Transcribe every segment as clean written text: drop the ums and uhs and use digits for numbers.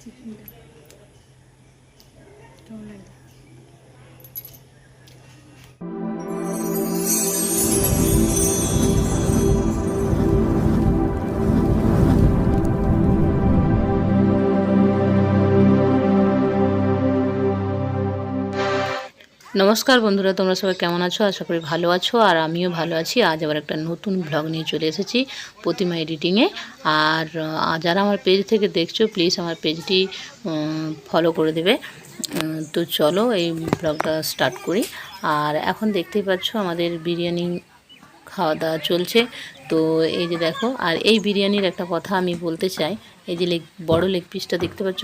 চিকেনটা কেমন লাগে। নমস্কার বন্ধুরা, তোমরা সবাই কেমন আছো? আশা করি ভালো আছো, আর আমিও ভালো আছি। আজ আবার একটা নতুন ব্লগ নিয়ে চলে এসেছি প্রতিমা এডিটিংয়ে। আর যারা আমার পেজ থেকে দেখছো প্লিজ আমার পেজটি ফলো করে দেবে। তো চলো এই ব্লগটা স্টার্ট করি। আর এখন দেখতেই পাচ্ছ আমাদের বিরিয়ানি খাওয়া দাওয়া চলছে। তো এই যে দেখো, আর এই বিরিয়ানির একটা কথা আমি বলতে চাই। এই যে বড় লেগ পিসটা দেখতে পাচ্ছ,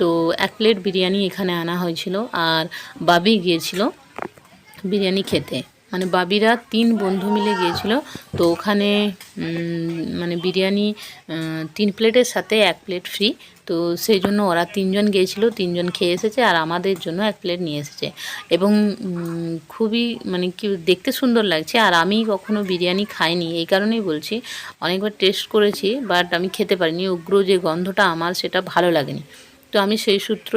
তো 1 প্লেট বিরিয়ানি এখানে আনা হয়েছিল। আর বাবি গিয়েছিল বিরিয়ানি খেতে, মানে বাবিরা 3 বন্ধু মিলে গিয়েছিল। তো ওখানে মানে বিরিয়ানি 3 প্লেটের সাথে 1 প্লেট ফ্রি। তো সেই জন্য ওরা 3 জন গিয়েছিল, 3 জন খেয়ে এসেছে, আর আমাদের জন্য 1 প্লেট নিয়ে এসেছে। এবং খুবই মানে কি দেখতে সুন্দর লাগছে। আর আমি কখনো বিরিয়ানি খাইনি, এই কারণেই বলছি। অনেকবার টেস্ট করেছি, বাট আমি খেতে পারিনি। উগ্র যে গন্ধটা, আমার সেটা ভালো লাগেনি। তো আমি সেই সূত্র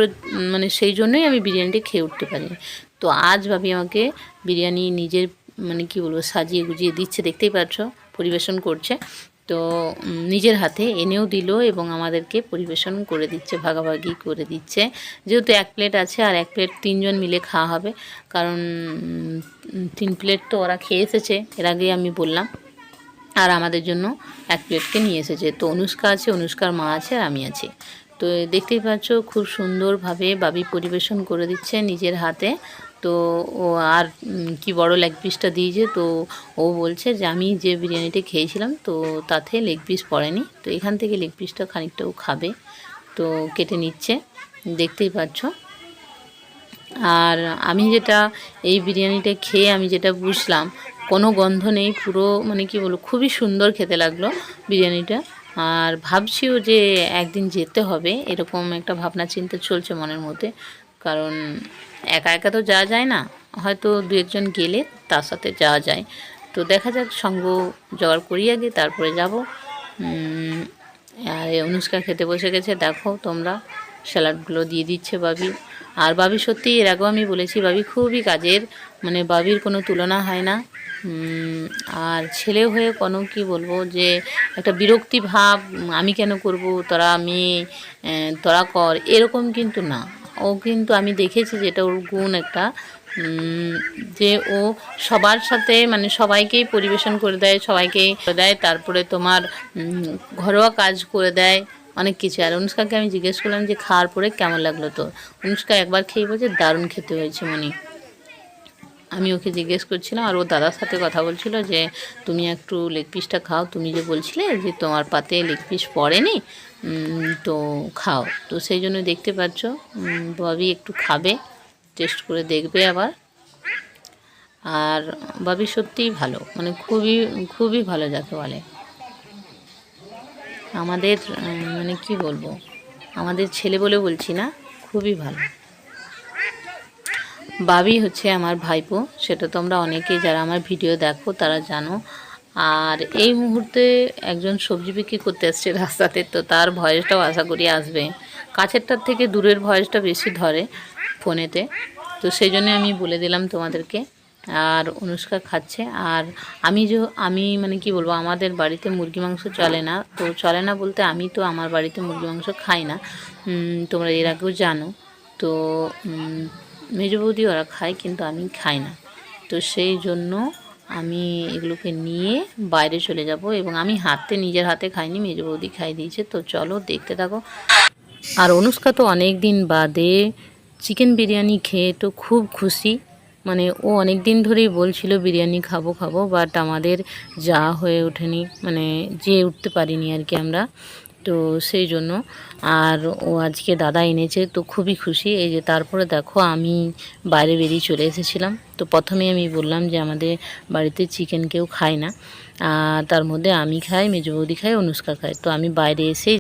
মানে সেই জন্যই আমি বিরিয়ানিটা খেয়ে উঠতে পারিনি। তো আজ ভাবি আমাকে বিরিয়ানি নিজের মানে কি বলবো সাজিয়ে গুজিয়ে দিচ্ছে, দেখতেই পাচ্ছ পরিবেশন করছে। তো নিজের হাতে এনেও দিল এবং আমাদেরকে পরিবেশন করে দিচ্ছে, ভাগাভাগি করে দিচ্ছে। যেহেতু 1 প্লেট আছে আর 1 প্লেট 3 জন মিলে খাওয়া হবে, কারণ 3 প্লেট তো ওরা খেয়ে এসেছে এর আগেই আমি বললাম। আর আমাদের জন্য 1 প্লেটকে নিয়ে এসেছে। তো অনুষ্কা আছে, অনুষ্কার মা আছে, আর আমি আছি। তো দেখতেই পাচ্ছ খুব সুন্দরভাবে বাবি পরিবেশন করে দিচ্ছে নিজের হাতে। তো ও আর কি বড় লেগ পিসটা দিয়েছে। তো ও বলছে যে আমি যে বিরিয়ানিটা খেয়েছিলাম তো তাতে লেগ পিস পড়েনি, তো এখান থেকে লেগ পিসটা খানিকটা ও খাবে। তো কেটে নিচ্ছে, দেখতেই পাচ্ছ। আর আমি যেটা এই বিরিয়ানিটা খেয়ে আমি যেটা বুঝলাম, কোনো গন্ধ নেই, পুরো মানে কি বলবো খুবই সুন্দর খেতে লাগলো বিরিয়ানিটা। আর ভাবছিও যে একদিন যেতে হবে, এরকম একটা ভাবনা চিন্তা চলছে মনের মধ্যে। কারণ একা একা তো যাওয়া যায় না, হয়তো 2 একজন গেলে তার সাথে যাওয়া যায়। তো দেখা যাক, সঙ্গ জোগাড় করি আগে, তারপরে যাব। আর অনুষ্কা খেতে বসে গেছে, দেখো তোমরা স্যালাডগুলো দিয়ে দিচ্ছে বাবি। আর বাবি সত্যি, এর আগেও আমি বলেছি, বাবি খুবই কাজের, মানে বাবির কোনো তুলনা হয় না। আর ছেলে হয়ে কোনো কি বলবো যে একটা বিরক্তি ভাব, আমি কেন করব, তোরা মেয়ে, তোরা কর, এরকম কিন্তু না। ও কিন্তু আমি দেখেছি যেটা ওর গুণ একটা, যে ও সবার সাথে মানে সবাইকেই পরিবেশন করে দেয়, সবাইকেই করে দেয়। তারপরে তোমার ঘরোয়া কাজ করে দেয়, অনেক কিছু। আর অনুষ্কাকে আমি জিজ্ঞেস করলাম যে খাওয়ার পরে কেমন লাগলো, তো অনুষ্কা একবার খেয়ে বলছে দারুণ খেতে হয়েছে মনি। আমি ওকে জিজ্ঞেস করছিলাম, আর ও দাদার সাথে কথা বলছিল যে তুমি একটু লেগ পিসটা খাও, তুমি যে বলছিলে যে তোমার পাতে লেগ পিস পড়েনি, তো খাও। তো সেই জন্য দেখতে পাচ্ছ বাবি একটু খাবে, টেস্ট করে দেখবে আবার। আর বাবি সত্যিই ভালো, মানে খুবই খুবই ভালো যাকে বলে। আমাদের মানে কি বলবো, আমাদের ছেলে বলে বলছি না, খুবই ভালো। বাবি হচ্ছে আমার ভাইপো, সেটা তোমরা অনেকেই যারা আমার ভিডিও দেখো তারা জানো। আর এই মুহূর্তে একজন সবজি বিক্রি করতে আসছে রাস্তাতে, তো তার ভয়েসটাও আশা করি আসবে। কাছেরটার থেকে দূরের ভয়েসটা বেশি ধরে ফোনেতে, তো সেই জন্য আমি বলে দিলাম তোমাদেরকে। আর অনুষ্কা খাচ্ছে। আর আমি মানে কি বলবো, আমাদের বাড়িতে মুরগি মাংস চলে না। তো চলে না বলতে, আমি তো আমার বাড়িতে মুরগি মাংস খাই না, তোমরা এর আগেও জানো। তো মেজ বৌদি ওরা খায়, কিন্তু আমি খাই না। তো সেই জন্য আমি এগুলোকে নিয়ে বাইরে চলে যাব, এবং আমি নিজের হাতে খাইনি, মেজ বৌদি খাই দিয়েছে। তো চলো দেখতে থাকো। আর অনুষ্কা তো অনেক দিন বাদে চিকেন বিরিয়ানি খেয়ে তো খুব খুশি, মানে ও অনেক দিন ধরেই বলছিল বিরিয়ানি খাবো খাবো, বাট আমাদের যাওয়া হয়ে ওঠেনি, মানে যেয়ে উঠতে পারিনি আর কি আমরা। তো সেই জন্য আর ও আজকে দাদা এনেছে, তো খুবই খুশি। এই যে তারপরে দেখো আমি বাইরে বেরিয়ে চলে এসেছিলাম। তো প্রথমে আমি বললাম যে আমাদের বাড়িতে চিকেন কেউ খায় না, তার মধ্যে আমি খাই, মেজ বৌদি খাই, অনুষ্কা খায়। তো আমি বাইরে এসে